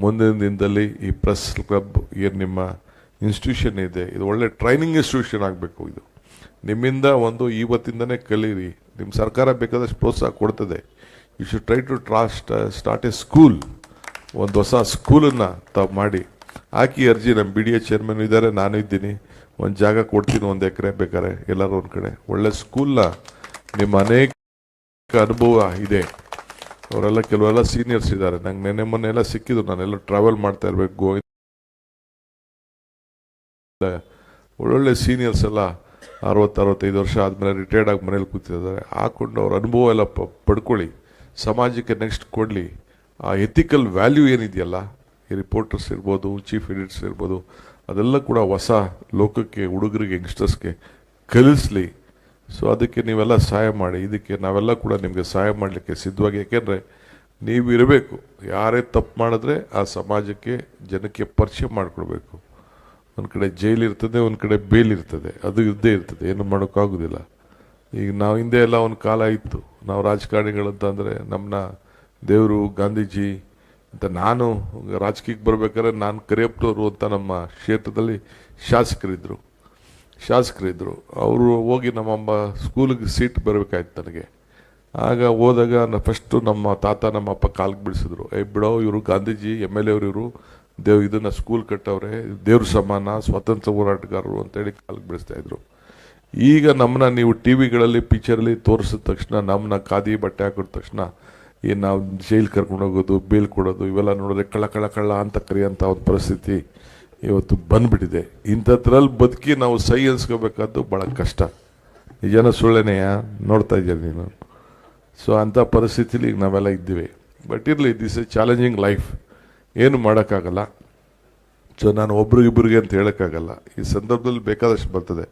ಮುಂದಿನ ದಿನದಲ್ಲಿ ಈ ಪ್ರೆಸ್ ಕ್ಲಬ್ ಏನು ನಿಮ್ಮ ಇನ್ಸ್ಟಿಟ್ಯೂಷನ್ ಇದೆ, ಇದು ಒಳ್ಳೆ ಟ್ರೈನಿಂಗ್ ಇನ್ಸ್ಟಿಟ್ಯೂಷನ್ ಆಗಬೇಕು. ಇದು ನಿಮ್ಮಿಂದ ಒಂದು ಇವತ್ತಿಂದನೇ ಕಲೀರಿ. ನಿಮ್ಮ ಸರ್ಕಾರ ಬೇಕಾದಷ್ಟು ಪ್ರೋತ್ಸಾಹ ಕೊಡ್ತದೆ. You should try to start a school. ಒಂದು ಹೊಸ ಸ್ಕೂಲನ್ನು ತಾವು ಮಾಡಿ ಹಾಕಿ ಅರ್ಜಿ. ನಮ್ಮ ಬಿ ಡಿ ಎ ಚೇರ್ಮನ್ ಇದ್ದಾರೆ, ನಾನು ಇದ್ದೀನಿ. ಒಂದು ಜಾಗ ಕೊಡ್ತೀನಿ, 1 ಎಕರೆ ಬೇಕಾರೆ ಎಲ್ಲರೂ ಒಂದು ಕಡೆ ಒಳ್ಳೆ ಸ್ಕೂಲ್ನ. ನಿಮ್ಮ ಅನೇಕ ಅನುಭವ ಇದೆ, ಅವರೆಲ್ಲ ಕೆಲವೆಲ್ಲ ಸೀನಿಯರ್ಸ್ ಇದ್ದಾರೆ. ನಂಗೆ ಮೊನ್ನೆ ಎಲ್ಲ ಸಿಕ್ಕಿದ್ರು. ನಾನೆಲ್ಲ ಟ್ರಾವೆಲ್ ಮಾಡ್ತಾ ಇರಬೇಕು, ಗೋವಿಂದ ಒಳ್ಳೊಳ್ಳೆ ಸೀನಿಯರ್ಸ್ ಎಲ್ಲ 60-65 ವರ್ಷ ಆದಮೇಲೆ ರಿಟೈರ್ಡ್ ಆಗಿ ಮನೇಲಿ ಕೂತಿದ್ದಾರೆ. ಹಾಕೊಂಡು ಅವ್ರ ಅನುಭವ ಎಲ್ಲ ಪಡ್ಕೊಳ್ಳಿ, ಸಮಾಜಕ್ಕೆ ನೆಕ್ಸ್ಟ್ ಕೊಡಲಿ. ಆ ಎಥಿಕಲ್ ವ್ಯಾಲ್ಯೂ ಏನಿದೆಯಲ್ಲ, ಈ ರಿಪೋರ್ಟರ್ಸ್ ಇರ್ಬೋದು, ಚೀಫ್ ಎಡಿಟರ್ಸ್ ಇರ್ಬೋದು, ಅದೆಲ್ಲ ಕೂಡ ಹೊಸ ಲೋಕಕ್ಕೆ, ಹುಡುಗರಿಗೆ, ಯಂಗ್ಸ್ಟರ್ಸ್ಗೆ ಕಲಿಸ್ಲಿ. ಸೊ ಅದಕ್ಕೆ ನೀವೆಲ್ಲ ಸಹಾಯ ಮಾಡಿ. ಇದಕ್ಕೆ ನಾವೆಲ್ಲ ಕೂಡ ನಿಮಗೆ ಸಹಾಯ ಮಾಡಲಿಕ್ಕೆ ಸಿದ್ಧವಾಗಿ. ಯಾಕೆಂದರೆ ನೀವು ಇರಬೇಕು. ಯಾರೇ ತಪ್ಪು ಮಾಡಿದ್ರೆ ಆ ಸಮಾಜಕ್ಕೆ, ಜನಕ್ಕೆ ಪರಿಚಯ ಮಾಡಿಕೊಡ್ಬೇಕು. ಒಂದು ಕಡೆ ಜೈಲಿರ್ತದೆ, ಒಂದು ಕಡೆ ಬೇಲಿರ್ತದೆ, ಅದು ಇದ್ದೇ ಇರ್ತದೆ, ಏನು ಮಾಡೋಕ್ಕಾಗೋದಿಲ್ಲ. ಈಗ ನಾವು ಹಿಂದೆ ಎಲ್ಲ ಒಂದು ಕಾಲ ಇತ್ತು, ನಾವು ರಾಜಕಾರಣಿಗಳಂತಂದರೆ ನಮ್ಮನ್ನ ದೇವರು, ಗಾಂಧೀಜಿ ಅಂತ. ನಾನು ರಾಜಕೀಯಕ್ಕೆ ಬರ್ಬೇಕಾದ್ರೆ ನಾನು ಕರಿಯಪ್ಪನವರು ಅಂತ ನಮ್ಮ ಕ್ಷೇತ್ರದಲ್ಲಿ ಶಾಸಕರಿದ್ದರು. ಅವರು ಹೋಗಿ ನಮ್ಮಮ್ಮ ಸ್ಕೂಲಿಗೆ ಸೀಟ್ ಬರಬೇಕಾಯ್ತು ನನಗೆ. ಆಗ ಹೋದಾಗ ಫಸ್ಟು ನಮ್ಮ ತಾತ ನಮ್ಮ ಅಪ್ಪ ಕಾಲಿಗೆ ಬಿಡಿಸಿದ್ರು. ಬಿಡೋ, ಇವರು ಗಾಂಧೀಜಿ MLA ಅವರು, ಇವರು ಇದನ್ನು ಸ್ಕೂಲ್ ಕಟ್ಟವ್ರೆ, ದೇವ್ರ ಸಮಾನ, ಸ್ವಾತಂತ್ರ್ಯ ಹೋರಾಟಗಾರರು ಅಂತೇಳಿ ಕಾಲಿಗೆ ಬಿಡಿಸ್ತಾಯಿದ್ರು. ಈಗ ನಮ್ಮನ್ನ ನೀವು ಟಿವಿಗಳಲ್ಲಿ, ಪಿಕ್ಚರಲ್ಲಿ ತೋರಿಸಿದ ತಕ್ಷಣ, ನಮ್ಮನ್ನ ಖಾದಿ ಬಟ್ಟೆ ಹಾಕಿದ ತಕ್ಷಣ ಏನು ನಾವು ಜೈಲು ಕರ್ಕೊಂಡು ಹೋಗೋದು, ಬೇಲ್ ಕೊಡೋದು, ಇವೆಲ್ಲ ನೋಡಿದ್ರೆ ಕಳ್ಳ ಅಂತ ಕರೆಯೋಂಥ ಒಂದು ಪರಿಸ್ಥಿತಿ ಇವತ್ತು ಬಂದ್ಬಿಟ್ಟಿದೆ. ಇಂಥದ್ರಲ್ಲಿ ಬದುಕಿ ನಾವು ಸೈ ಅನ್ಸ್ಕೋಬೇಕಾದ್ದು ಭಾಳ ಕಷ್ಟ. ನಿಜನ ಸುಳ್ಳೆನೆಯ ನೋಡ್ತಾ ಇದ್ದೀರಿ ನೀನು. ಸೊ ಅಂಥ ಪರಿಸ್ಥಿತಿಲಿ ಈಗ ನಾವೆಲ್ಲ ಇದ್ದೀವಿ. ಬಟ್ ಇರಲಿ, ದಿಸ್ ಎ ಚಾಲೆಂಜಿಂಗ್ ಲೈಫ್, ಏನು ಮಾಡೋಕ್ಕಾಗಲ್ಲ. ಸೊ ನಾನು ಒಬ್ರಿಗಿಬ್ರಿಗೆ ಅಂತ ಹೇಳೋಕ್ಕಾಗಲ್ಲ. ಈ ಸಂದರ್ಭದಲ್ಲಿ ಬೇಕಾದಷ್ಟು ಬರ್ತದೆ.